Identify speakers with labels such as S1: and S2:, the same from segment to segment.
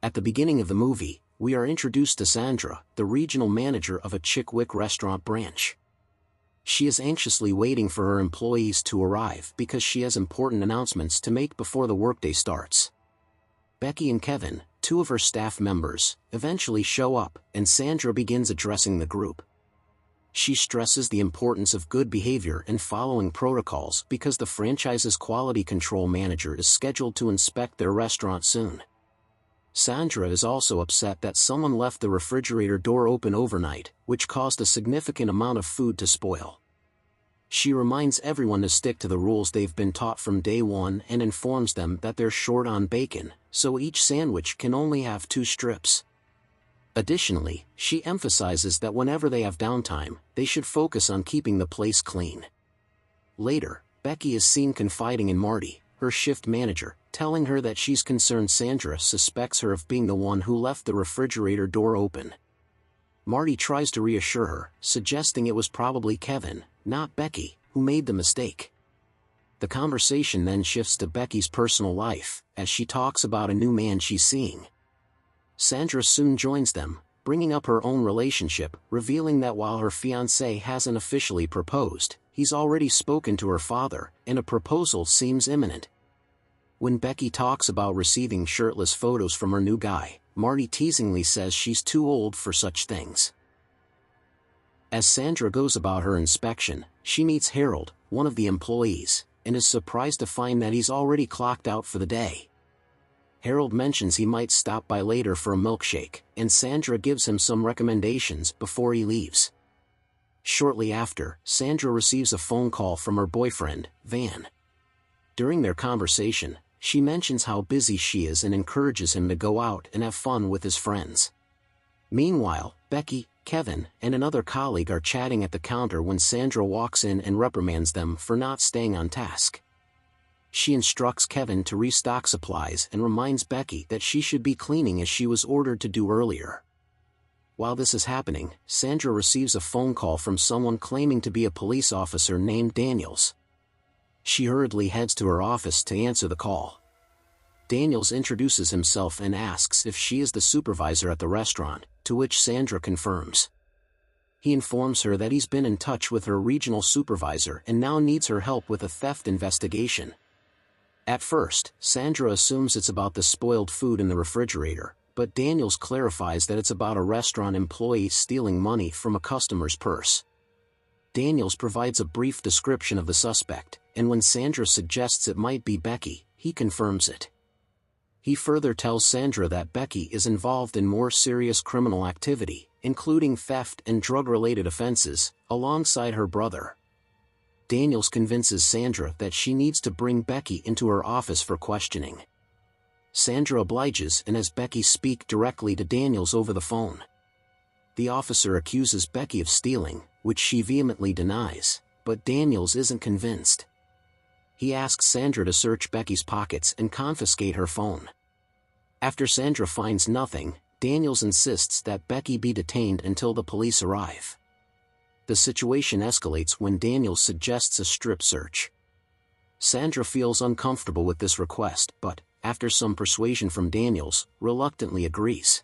S1: At the beginning of the movie, we are introduced to Sandra, the regional manager of a Chick-Wick restaurant branch. She is anxiously waiting for her employees to arrive because she has important announcements to make before the workday starts. Becky and Kevin, two of her staff members, eventually show up, and Sandra begins addressing the group. She stresses the importance of good behavior and following protocols because the franchise's quality control manager is scheduled to inspect their restaurant soon. Sandra is also upset that someone left the refrigerator door open overnight, which caused a significant amount of food to spoil. She reminds everyone to stick to the rules they've been taught from day one and informs them that they're short on bacon, so each sandwich can only have 2 strips. Additionally, she emphasizes that whenever they have downtime, they should focus on keeping the place clean. Later, Becky is seen confiding in Marty, her shift manager, telling her that she's concerned Sandra suspects her of being the one who left the refrigerator door open. Marty tries to reassure her, suggesting it was probably Kevin, not Becky, who made the mistake. The conversation then shifts to Becky's personal life, as she talks about a new man she's seeing. Sandra soon joins them, bringing up her own relationship, revealing that while her fiancé hasn't officially proposed, he's already spoken to her father, and a proposal seems imminent. When Becky talks about receiving shirtless photos from her new guy, Marty teasingly says she's too old for such things. As Sandra goes about her inspection, she meets Harold, one of the employees, and is surprised to find that he's already clocked out for the day. Harold mentions he might stop by later for a milkshake, and Sandra gives him some recommendations before he leaves. Shortly after, Sandra receives a phone call from her boyfriend, Van. During their conversation, she mentions how busy she is and encourages him to go out and have fun with his friends. Meanwhile, Becky, Kevin, and another colleague are chatting at the counter when Sandra walks in and reprimands them for not staying on task. She instructs Kevin to restock supplies and reminds Becky that she should be cleaning as she was ordered to do earlier. While this is happening, Sandra receives a phone call from someone claiming to be a police officer named Daniels. She hurriedly heads to her office to answer the call. Daniels introduces himself and asks if she is the supervisor at the restaurant, to which Sandra confirms. He informs her that he's been in touch with her regional supervisor and now needs her help with a theft investigation. At first, Sandra assumes it's about the spoiled food in the refrigerator, but Daniels clarifies that it's about a restaurant employee stealing money from a customer's purse. Daniels provides a brief description of the suspect, and when Sandra suggests it might be Becky, he confirms it. He further tells Sandra that Becky is involved in more serious criminal activity, including theft and drug-related offenses, alongside her brother. Daniels convinces Sandra that she needs to bring Becky into her office for questioning. Sandra obliges and has Becky speak directly to Daniels over the phone. The officer accuses Becky of stealing, which she vehemently denies, but Daniels isn't convinced. He asks Sandra to search Becky's pockets and confiscate her phone. After Sandra finds nothing, Daniels insists that Becky be detained until the police arrive. The situation escalates when Daniels suggests a strip search. Sandra feels uncomfortable with this request but, after some persuasion from Daniels, reluctantly agrees.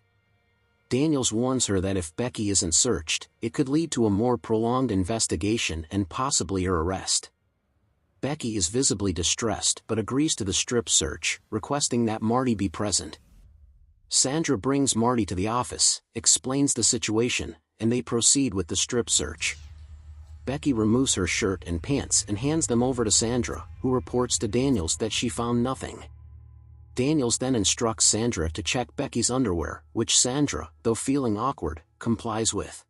S1: Daniels warns her that if Becky isn't searched, it could lead to a more prolonged investigation and possibly her arrest. Becky is visibly distressed but agrees to the strip search, requesting that Marty be present. Sandra brings Marty to the office, explains the situation, and they proceed with the strip search. Becky removes her shirt and pants and hands them over to Sandra, who reports to Daniels that she found nothing. Daniels then instructs Sandra to check Becky's underwear, which Sandra, though feeling awkward, complies with.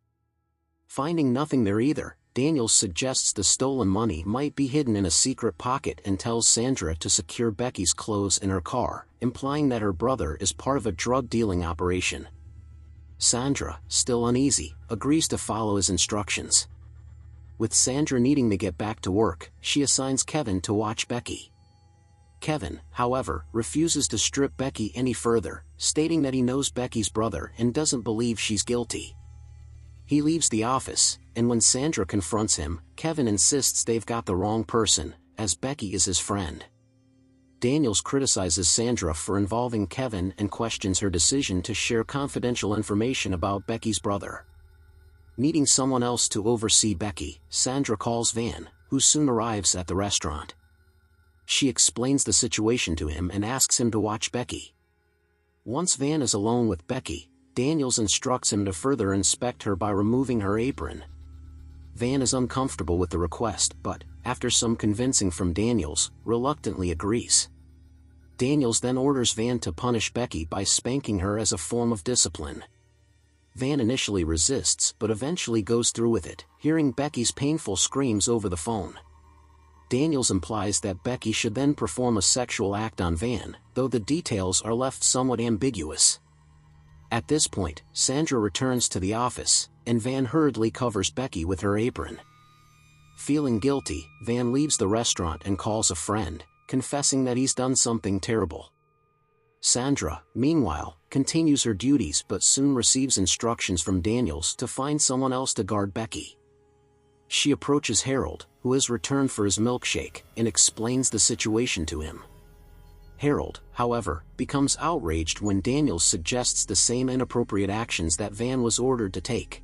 S1: Finding nothing there either, Daniels suggests the stolen money might be hidden in a secret pocket and tells Sandra to secure Becky's clothes in her car, implying that her brother is part of a drug-dealing operation. Sandra, still uneasy, agrees to follow his instructions. With Sandra needing to get back to work, she assigns Kevin to watch Becky. Kevin, however, refuses to strip Becky any further, stating that he knows Becky's brother and doesn't believe she's guilty. He leaves the office, and when Sandra confronts him, Kevin insists they've got the wrong person, as Becky is his friend. Daniels criticizes Sandra for involving Kevin and questions her decision to share confidential information about Becky's brother. Needing someone else to oversee Becky, Sandra calls Van, who soon arrives at the restaurant. She explains the situation to him and asks him to watch Becky. Once Van is alone with Becky, Daniels instructs him to further inspect her by removing her apron. Van is uncomfortable with the request but, after some convincing from Daniels, reluctantly agrees. Daniels then orders Van to punish Becky by spanking her as a form of discipline. Van initially resists but eventually goes through with it, hearing Becky's painful screams over the phone. Daniels implies that Becky should then perform a sexual act on Van, though the details are left somewhat ambiguous. At this point, Sandra returns to the office, and Van hurriedly covers Becky with her apron. Feeling guilty, Van leaves the restaurant and calls a friend, confessing that he's done something terrible. Sandra, meanwhile, continues her duties but soon receives instructions from Daniels to find someone else to guard Becky. She approaches Harold, who has returned for his milkshake, and explains the situation to him. Harold, however, becomes outraged when Daniels suggests the same inappropriate actions that Van was ordered to take.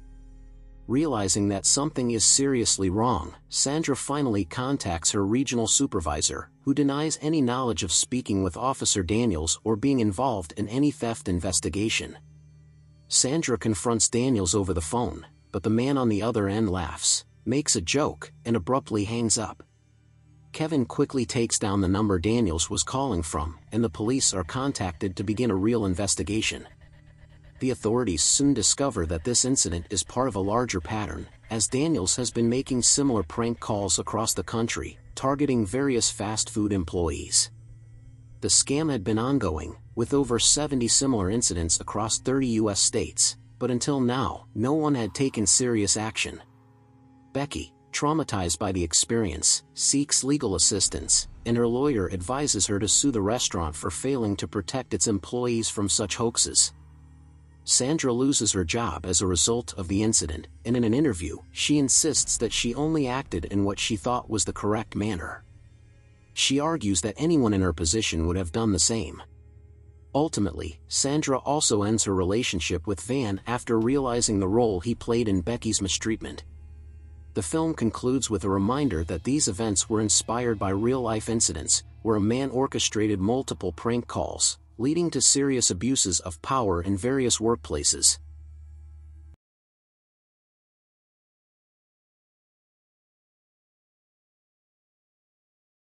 S1: Realizing that something is seriously wrong, Sandra finally contacts her regional supervisor, who denies any knowledge of speaking with Officer Daniels or being involved in any theft investigation. Sandra confronts Daniels over the phone, but the man on the other end laughs, makes a joke, and abruptly hangs up. Kevin quickly takes down the number Daniels was calling from, and the police are contacted to begin a real investigation. The authorities soon discover that this incident is part of a larger pattern, as Daniels has been making similar prank calls across the country, targeting various fast food employees. The scam had been ongoing, with over 70 similar incidents across 30 U.S. states, but until now, no one had taken serious action. Becky, traumatized by the experience, seeks legal assistance, and her lawyer advises her to sue the restaurant for failing to protect its employees from such hoaxes. Sandra loses her job as a result of the incident, and in an interview, she insists that she only acted in what she thought was the correct manner. She argues that anyone in her position would have done the same. Ultimately, Sandra also ends her relationship with Van after realizing the role he played in Becky's mistreatment. The film concludes with a reminder that these events were inspired by real-life incidents, where a man orchestrated multiple prank calls, leading to serious abuses of power in various workplaces.